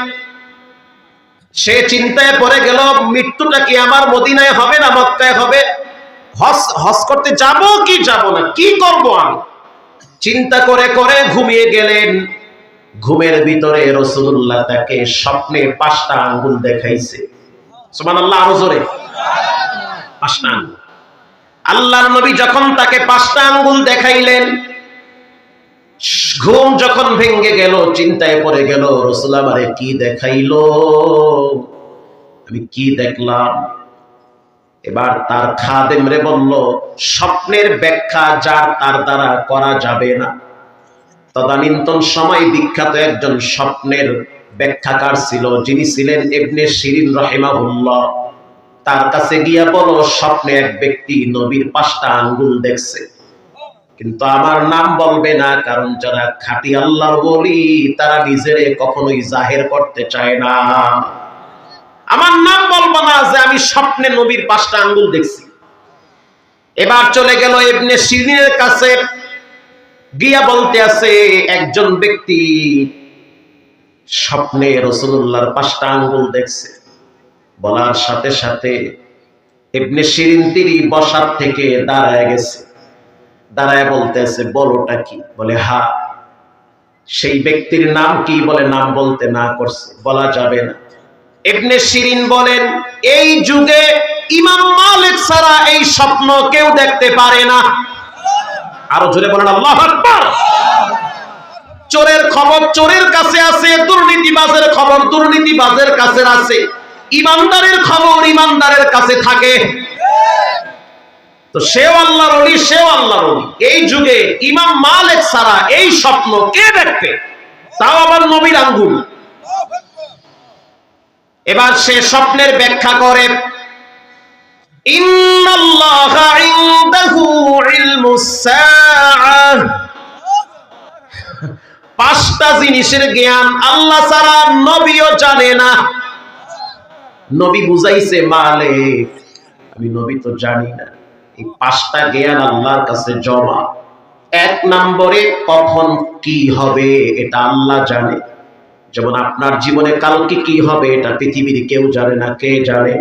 সে চিন্তায় পড়ে গেল, মৃত্যুটা কি আমার মদিনায় হবে না মক্কায় হবে? হজ করতে যাব কি যাব না, কি করব আমি? চিন্তা করে করে ঘুমিয়ে গেলেন। ঘুমের ভিতরে রাসূলুল্লাহ তাকে স্বপ্নে 5টা আঙ্গুল দেখাইছে। সুবহানাল্লাহ, আরো জোরে। 5টা আঙ্গুল। আল্লাহর নবী যখন তাকে 5টা আঙ্গুল দেখাইলেন, ঘুম যখন ভেঙে গেল, চিন্তায় পড়ে গেল, রাসূল আমারে কি দেখাইলো, আমি কি দেখলাম? এবার তার খাদেম রে বলল, স্বপ্নের ব্যাখ্যা যার তার দ্বারা করা যাবে না। তদানীন্তন সময় বিখ্যাত একজন স্বপ্নের ব্যাখ্যাকার ছিল, যিনি ছিলেন ইবনে শিরিন রাহিমাহুল্লাহ। তার কাছে গিয়া বলো, স্বপ্নে এক ব্যক্তি নবীর 5টা আঙ্গুল দেখছে, কিন্তু আমার নাম বলবে না, কারণ যারা খাঁটি আল্লাহর ওলি তারা নিজেরে কখনোই জাহের করতে চায় না। আমার নাম বলবো না যে আমি স্বপ্নে নবীর 5টা আঙ্গুল দেখছি। এবার চলে গেল ইবনে শিরিনের কাছে, গিয়া বলতে আছে, একজন ব্যক্তি স্বপ্নে রাসূলুল্লাহর 5টা আঙ্গুল দেখছে। বলার সাথে সাথে ইবনে শিরিন তিনি বসার থেকে দাঁড়ায় গেছে। দাঁড়ায় বলতে আছে, বলোটা কি? বলে হা। সেই ব্যক্তির নাম কি? বলে নাম বলতে না করছে, বলা যাবে না। ইবনে শিরিন বলেন, এই যুগে ইমাম মালিক ছাড়া এই স্বপ্ন কেউ দেখতে পারে না। আরো জোরে বলেন আল্লাহু আকবার। চোরের খবর চোরের কাছে আছে, দুর্নীতিবাজের খবর দুর্নীতিবাজের কাছে আছে, ইমানদারের খবর ইমানদারের কাছে থাকে। তো সেও আল্লাহর ওলি, সেও আল্লাহর ওলি। এই যুগে ইমাম মালিক ছাড়া এই স্বপ্ন কে দেখবে? তাও আবার নবীর আঙ্গুল। এবার সে স্বপ্নের ব্যাখ্যা করে, ইন্নাল্লাহা ইনদাহু ইলমুস সাআহ। 5টা জিনিসের জ্ঞান আল্লাহ ছাড়া নবীও জানে না। নবী বুঝাইছে, মালিক আমি নবী তো জানি না। এই 5টা জ্ঞান আল্লাহর কাছে জমা। 1 নম্বরে কখন কি হবে এটা আল্লাহ জানে। যেমন আপনার জীবনে কালকে কি হবে এটা পৃথিবীর কেউ জানে না। কে জানে?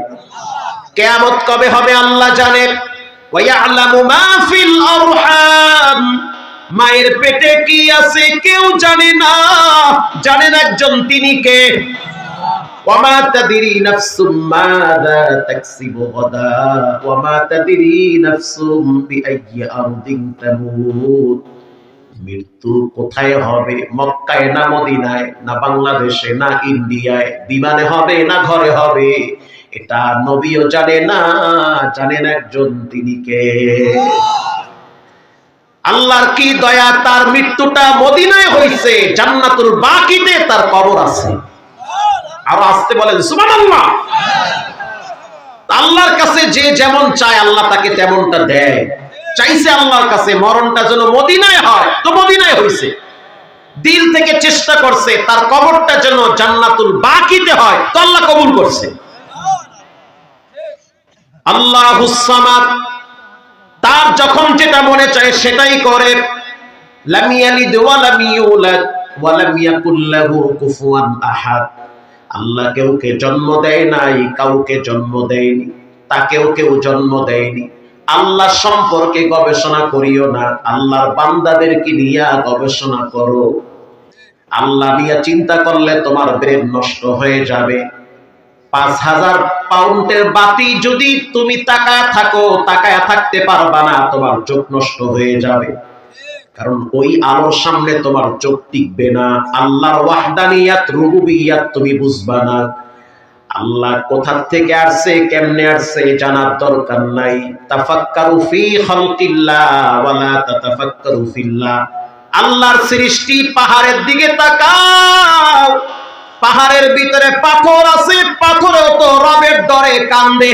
কিয়ামত কবে হবে আল্লাহ জানে। ওয়া ইয়ালামু মা ফিল আরহাম, মায়ের পেটে কি আছে কেউ জানে না, জানেন একজন, তিনি কে? ওয়া মা তাদরি নাফসুম মাযা তাকসিবু গাদা ওয়া মা তাদরি নাফসুম বিআইয়ি আরদিন তামুত। মৃত্যু কোথায় হবে? মক্কায় না মদিনায়, না বাংলাদেশে, না ইন্ডিয়ায়, বিমানে হবে না ঘরে হবে, এটা নবীও জানে না, জানেন একজন, তিনি কে? আল্লাহর কি দয়া, তার মৃত্যুটা মদিনায় হইছে, জান্নাতুল বাকিতে তার কবর আছে। আর আসতে বলেন সুবহানাল্লাহ। আল্লাহর কাছে যে যেমন চায় আল্লাহ তাকে তেমনটা দেয়। চাইছে আল্লাহর কাছে মরণটা যেন মদিনায় হয়, তো মদিনায় হইছে। দিল থেকে চেষ্টা করছে তার কবরটা যেন জান্নাতুল বাকিতে হয়, তো আল্লাহ কবুল করছে। আল্লাহুস সামাদ, তার যখন যেটা মনে চায় সেটাই করে। লাম ইয়ালিদ ওয়া লাম ইউলাদ ওয়া লাম ইয়াকুল লাহু কুফুয়ান আহাদ। আল্লাহ কেউকে জন্ম দেয় নাই, কাউকে জন্ম দেয়নি, তাকেও কেউ জন্ম দেয়নি। আল্লাহ সম্পর্কে গবেষণা করিও না, আল্লাহর বান্দাদেরকে নিয়ে গবেষণা করো। আল্লাহ নিয়ে চিন্তা করলে তোমার ব্রেন নষ্ট হয়ে যাবে। ৫,০০০ পাউন্ডের বাতি যদি তুমি তাকায় থাকো, তাকায় থাকতে পারবা না, তোমার চোখ নষ্ট হয়ে যাবে। কারণ ওই আলোর সামনে তোমার চোখ টিকবে না। আল্লাহর ওয়াহদানিয়াত, রুবুবিয়াত তুমি বুঝবা না। আল্লাহ কোথা থেকে আসছে, কেমনে আসছে জানার দরকার নাই। তাফাক্কারু ফি খালকিল্লাহ ওয়া লা তাতাফাক্কারু ফিল্লাহ। আল্লাহর সৃষ্টি, পাহাড়ের দিকে তাকাও, পাহাড়ের ভিতরে পাথর আছে, পাথরেও তো রবের ডরে কান্দে।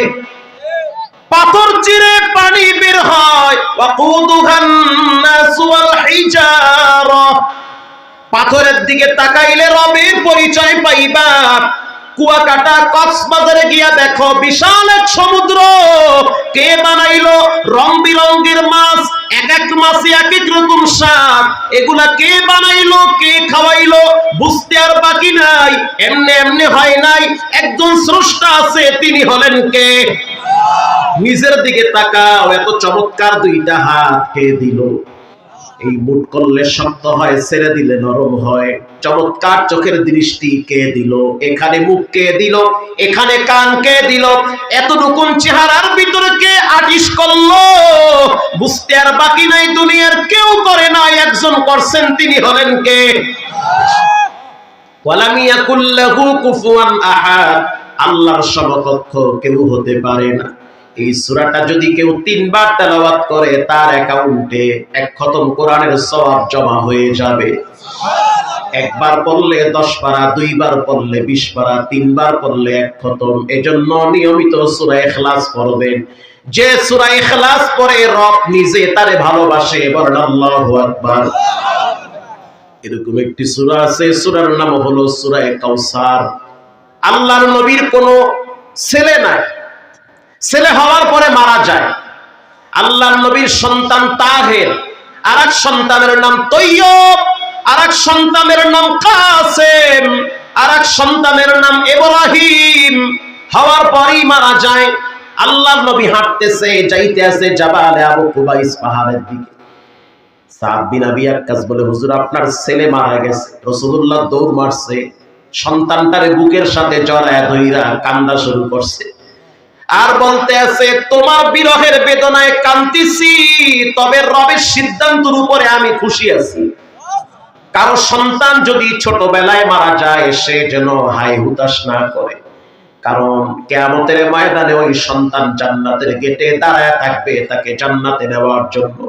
পাথর চিরে পানি বের হয়। ওয়াকুদুহান নাস ওয়াল হিজারা। পাথরের দিকে তাকাইলে রবের পরিচয় পাইবা। কুয়াকাটা কক্সবাজারে গিয়া দেখো বিশাল এক সমুদ্র। কে বানাইলো? রং বিরঙ্গের মাছ, এক এক মাছে এক এক রকম স্বাদ। এগুলা কে বানাইলো, কে খাওয়াইলো বুঝতে আর বাকি নাই। এমনি এমনি হয় নাই, একজন স্রষ্টা আছে, তিনি হলেন কে? নিজের দিকে তাকাও, এত চমৎকার দুইটা হাত কে দিল? এই মুট করলে শক্ত হয়, ছেড়ে দিলে নরম হয়। চমৎকার চোখের দৃষ্টি কে দিল? এখানে মুখ কে দিল? এখানে কান কে দিল? এতটুকু চেহারার ভিতরে কে আটিশ করলো বুঝতে আর বাকি নাই। দুনিয়ার কেউ করে নাই, একজন করছেন, তিনি হলেন কে? ওয়ালাম ইয়াকুল লাহু কুফুয়ান আহাদ। আল্লাহর সমকক্ষ কেউ হতে পারে না। এই সূরাটা যদি কেউ ৩ বার তেলাওয়াত করে, তার অ্যাকাউন্টে এক খতম কোরআনের সওয়াব জমা হয়ে যাবে। একবার পড়লে 10 পারা, 2 বার পড়লে 20 পারা, 3 বার পড়লে 1 খতম। এজন্য নিয়মিত সূরা ইখলাস পড়বেন। যে সূরা ইখলাস পড়ে রব নিজে তারে ভালোবাসে। বলেন আল্লাহু আকবার। এরকম একটি সূরা আছে, সূরার নাম হলো সূরা কাউসার। আল্লাহর নবীর কোনো ছেলে নাই, ছেলে হওয়ার পরে মারা যায়। আল্লাহর নবীর সন্তান তাহের, আরেক সন্তানের নাম তৈয়ব, আরেক সন্তানের নাম কাসেম, আরেক সন্তানের নাম ইব্রাহিম। হওয়ার পরেই মারা যায়। আল্লাহর নবী হাঁটতেছে, যাইতে আছে জাবালে আবু কুবাইস পাহাড়ের দিকে। সাদ বিন আবি ওয়াক্কাস বলে, হুজুর আপনার ছেলে মারা গেছে। রাসূলুল্লাহ দৌড় মারছে, সন্তানটারে বুকের সাথে জড়ায় ধইরা কান্না শুরু করছে। আর বলতে আছে, তোমার বিরহের বেদনায় কান্দিছি, তবে রবের সিদ্ধান্তের উপরে আমি খুশি আছি। কারো সন্তান যদি ছোটবেলায় মারা যায়, সে যেন হাই হুতাশ না করে। কারণ কিয়ামতের ময়দানে ওই সন্তান জান্নাতের গেটে দাঁড়ায় থাকবে তাকে জান্নাতে নেওয়ার জন্য।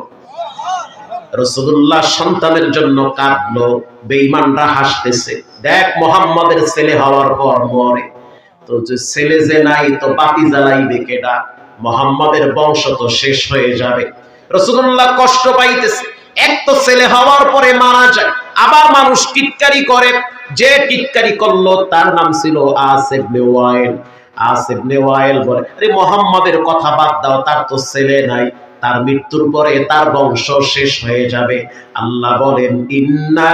রাসূলুল্লাহ সন্তানের জন্য কাঁদলো, বেঈমানরা হাসতেছে। দেখ, মুহাম্মাদের ছেলে হওয়ার পর মরে, তো যে ছেলে যে নাই, তো বাতি জ্বালাইবে কেডা? মুহাম্মাদের বংশ তো শেষ হয়ে যাবে। রাসূলুল্লাহ কষ্ট পাইতেছে। এক তো ছেলে হওয়ার পরে মারা যায়, আবার মানুষ টিটকারি করে। যে টিটকারি করলো তার নাম ছিল আস ইবনে ওয়াইল। আস ইবনে ওয়াইল বলে, আরে মুহাম্মাদের কথা বাদ দাও, তার তো ছেলে নাই, তার মৃত্যুর পরে তার বংশ শেষ হয়ে যাবে। আল্লাহ বলেন ইন্না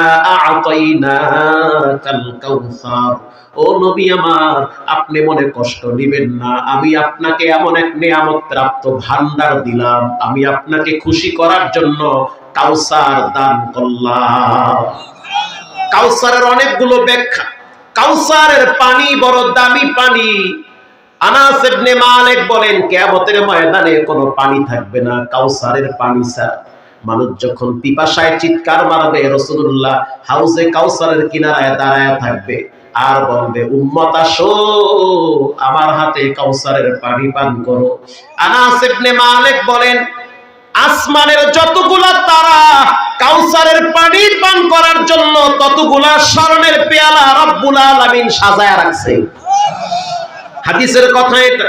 আ'তাইনাকাল কাউসার, ও নবী আমার, আপনি মনে কষ্ট নেবেন না, আমি আপনাকে এমন এক নিয়ামত প্রাপ্ত ভান্ডার দিলাম, আমি আপনাকে খুশি করার জন্য কাউসার দান করলাম। কাউসারের অনেকগুলো ব্যাখ্যা। কাউসারের পানি বড় দামি পানি। আনাস ইবনে মালিক বলেন কিয়ামতের ময়দানে কোনো পানি থাকবে না কাউসারের পানি ছাড়া। মানুষ যখন পিপাসায় চিৎকার মারবে, রাসূলুল্লাহ হাউজে কাউসারের কিনারায় দাঁড়ায় থাকবে আর বলবে উম্মত আসো, আমার হাতে কাউসারের পানি পান করো। আনাস ইবনে মালিক বলেন আসমানের যতগুলা তারা কাউসারের পানি পান করার জন্য ততগুলা স্বর্ণের পেয়ালা রব্বুল আলামিন সাজায় রাখছে। হাদিসের কথা এটা,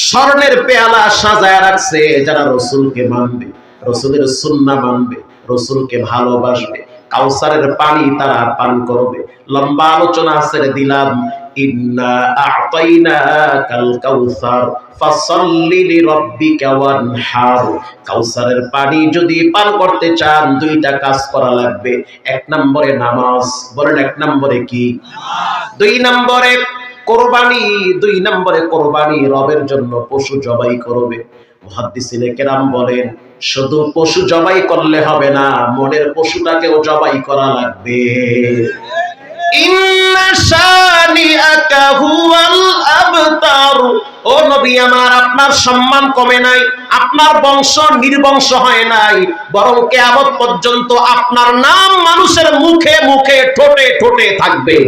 স্বর্ণের পেয়ালা সাজায় রাখছে। যারা রাসূলকে মানবে, রাসূলের সুন্নাহ মানবে, রাসূলকে ভালোবাসবে, কাউসারের পানি তারা পান করবে। লম্বা আলোচনা ছেড়ে দিলাম। ইন্না আ'তাইনাকাল কাউসার ফাসাল্লি লিরাব্বিকা ওয়ানহার। কাউসারের পানি যদি পান করতে চান দুইটা কাজ করা লাগবে। এক নম্বরে নামাজ, বলেন এক নম্বরে কি? দুই নম্বরে কোরবানি, দুই নম্বরে কোরবানি, রবের জন্য পশু জবাই করবে। মুহাদ্দিসিনে কেরাম বলেন শুধু পশু জবাই করলে হবে না, মনের পশুটাকেও জবাই করা লাগবে। ইন্না শানিআকা হুয়াল আবতার, ও নবী আমার, আপনার সম্মান কমে নাই, আপনার বংশ নির্বংশ হয় নাই, বরং কিয়ামত পর্যন্ত আপনার নাম মানুষের মুখে মুখে ঠোঁটে ঠোঁটে থাকবে।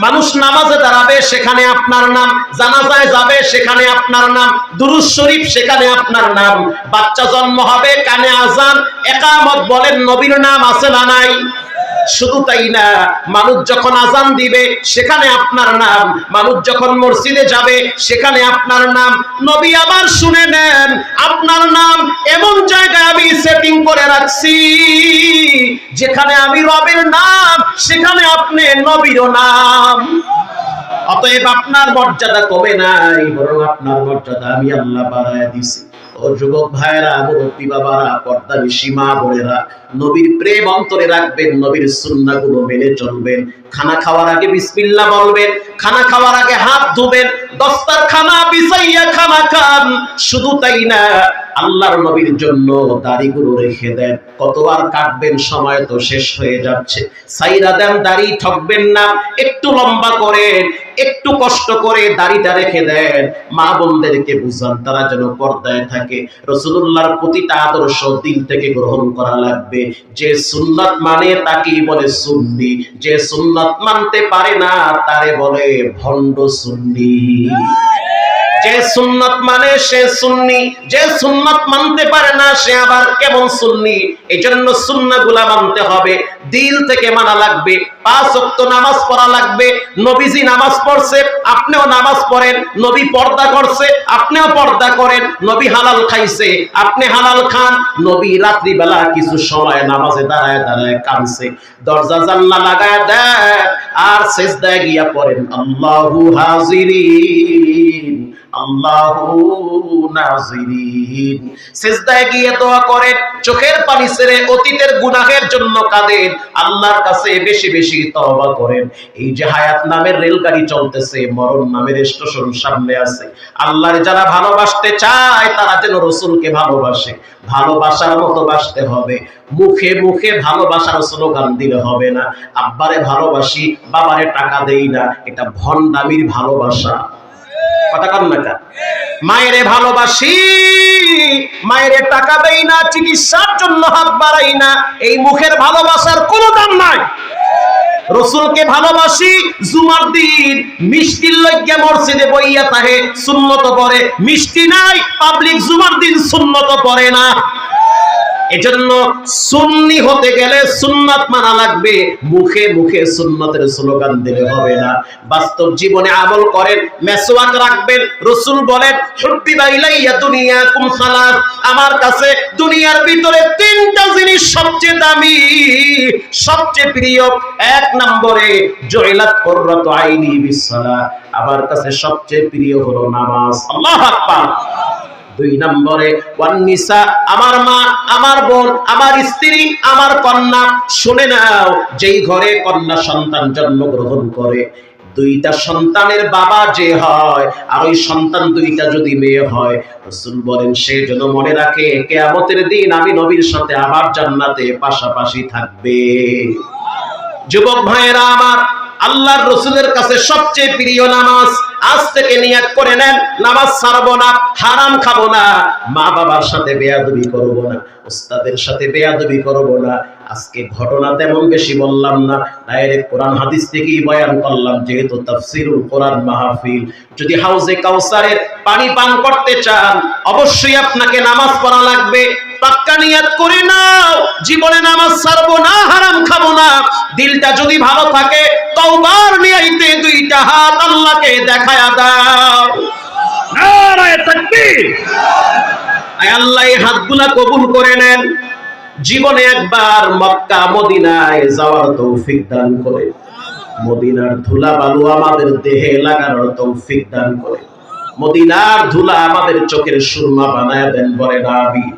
মানুষ নামাজে দাঁড়াবে সেখানে আপনার নাম, জানাজায় যাবে সেখানে আপনার নাম, দুরূদ শরীফ সেখানে আপনার নাম, বাচ্চা জন্ম হবে কানে আজান, ইকামত বলেন নবীর নাম আছে না নাই? শুধু তাই না, মানুষ যখন আজান দিবে সেখানে আপনার নাম, মানুষ যখন মসজিদে যাবে সেখানে আপনার নাম। নবী আবার শুনে নেন, আপনার নাম এমন জায়গায় আমি সেটিং করে রাখছি যেখানে আমি রবের নাম, সেখানে আপনি নবীর নাম। অতএব আপনার মর্যাদা কমে নাই, বরং আপনার মর্যাদা আমি আল্লাহ বাড়ায় দিছি। ও যুবক ভাইরা, মুরব্বী বাবারা, পর্দানিশী মা বোনেরা, নবীর প্রেম অন্তরে রাখবেন, নবীর সুন্নাহগুলো মেনে চলবেন। খানা খাওয়ার আগে বিসমিল্লাহ বলবেন, খানা খাওয়ার আগে হাত ধুবেন, দস্তারখানা বিছাইয়া খানা খান। শুধু তাই না, আল্লাহর নবীর জন্য দাড়িগুলো রেখে দেন। কতবার কাটবেন, সময় তো শেষ হয়ে যাচ্ছে। সাইরা দেন, দাড়ি ঠকবেন না, একটু লম্বা করেন, একটু কষ্ট করে দাড়িটা রেখে দেন। মা বোনদেরকে বুঝান তারা যেন পর্দায় থাকে। রাসূলুল্লাহর প্রতিটা আদর্শ দিল থেকে গ্রহণ করা লাগবে। যে সুন্নাত মানে তাকেই বলে সুন্নি, যে সুন্নাত মানতে পারে না তারে বলে ভণ্ড সুন্নি। যে সুন্নাত মানে সে সুন্নি, যে সুন্নাত মানতে পারে না সে আবার কেমন সুন্নি। এই জন্য সুন্নাহগুলা মানতে হবে, দিল থেকে মানা লাগবে। 5 ওয়াক্ত নামাজ পড়া লাগবে। নবীজি নামাজ পড়ছে, আপনিও নামাজ পড়েন। নবী পর্দা করছে, আপনিও পর্দা করেন। নবী হালাল খাইছে, আপনি হালাল খান। নবী রাত্রি বেলা কিছু সময় নামাজে দাঁড়ায় দাঁড়ায় কাঁদছে, দরজা জানলা লাগায় দেন আর সিজদায় গিয়া পড়েন আল্লাহু হাজিরিন আল্লাহু নাজিরিন। সিজদায় গিয়ে দোয়া করেন, চোখের পানি ছেড়ে অতীতের গুনাহের জন্য কাঁদেন, আল্লাহর কাছে বেশি বেশি তওবা করেন। এই যে হায়াত নামের রেলগাড়ি চলতেছে, মরণ নামের স্টেশন সামনে আছে। আল্লাহর যারা ভালোবাসতে চায় তারা যেন রাসূলকে ভালোবাসে। ভালোবাসার মতো বাসতে হবে, মুখে মুখে ভালোবাসার স্লোগান দিলে হবে না। আব্বারে ভালোবাসি, বাবারে টাকা দেই না, এটা ভণ্ডামির ভালোবাসা। কথা কন না? মায়েরে ভালোবাসি, মায়েরে টাকা দেই না, চিকিৎসার জন্য হাত বাড়াই না, এই মুখের ভালোবাসার কোনো দাম নাই। রাসূলকে ভালোবাসি, জুমার দিন মিষ্টির লইগ্যা মসজিদে বইয়া তাহে সুন্নত পড়ে, মিষ্টি নাই পাবলিক জুমার দিন সুন্নত পড়ে না। এজন্য সুন্নি হতে গেলে সুন্নাত মানা লাগবে, মুখে মুখে সুন্নতের স্লোগান দিলে হবে না। বাস্তব জীবনে আমল করেন, মেসওয়াক রাখবেন। রাসূল বলেন হুব্বিবা ইলাইয়া দুনিয়াকুম সালাত, আমার কাছে দুনিয়ার ভিতরে 3টা জিনিস সবচেয়ে দামি, সবচেয়ে প্রিয়। 1 নম্বরে জুইলাত কুররাতু আইনি বিসসালাহ, আমার কাছে সবচেয়ে প্রিয় হলো নামাজ। আল্লাহু আকবার। 2 নম্বরে ওয়ান নিসা, আমার মা, আমার বোন, আমার স্ত্রী, আমার কন্যা, শুনে নাও, যেই ঘরে কন্যা সন্তান জন্মগ্রহণ করে, 2টা সন্তানের বাবা যে হয়, আর ওই সন্তান 2টা যদি মেয়ে হয়, রাসূল বলেন সে যেন মনে রাখে কিয়ামতের দিন আমি নবীর সাথে আবার জান্নাতে পাশাপাশি থাকবে। যুবক ভাইয়েরা আমার, আল্লাহর রাসূলের কাছে সবচেয়ে প্রিয় নামাজ। আজ থেকে নিয়ত করে নেন, নামাজ ছাড়বো না, হারাম খাবো না, মা বাবার সাথে বেয়াদবি করব না, ওস্তাদের সাথে বেয়াদবি করব না। আজকে ঘটনা তেমন বেশি বললাম না, ডাইরেক্ট কোরআন হাদিস থেকেই বয়ান করলাম, যেহেতু তাফসীরুল কোরআন মাহফিল। যদি হাউজে কাউসারের পানি পান করতে চান, অবশ্যই আপনাকে নামাজ পড়া লাগবে। পাক্কা নিয়ত করে নাও, জীবনে নামাজ ছাড়বো না, হারাম খাবো না। দিলটা যদি ভালো থাকে, তওবার নিয়তে 2টা হাত আল্লাহকে দেখায়া দাও। নারায়ে তাকবীর। আয় আল্লাহ এই হাতগুলা কবুল করে নেন। জীবনে একবার মক্কা মদিনায় যাওয়ার তৌফিক দান করে, মদিনার ধুলা বালু আমাদের দেহে লাগানোর তৌফিক দান করে, মদিনার ধুলা আমাদের চোখের সুরমা বানায় দেন, বলেন আমিন।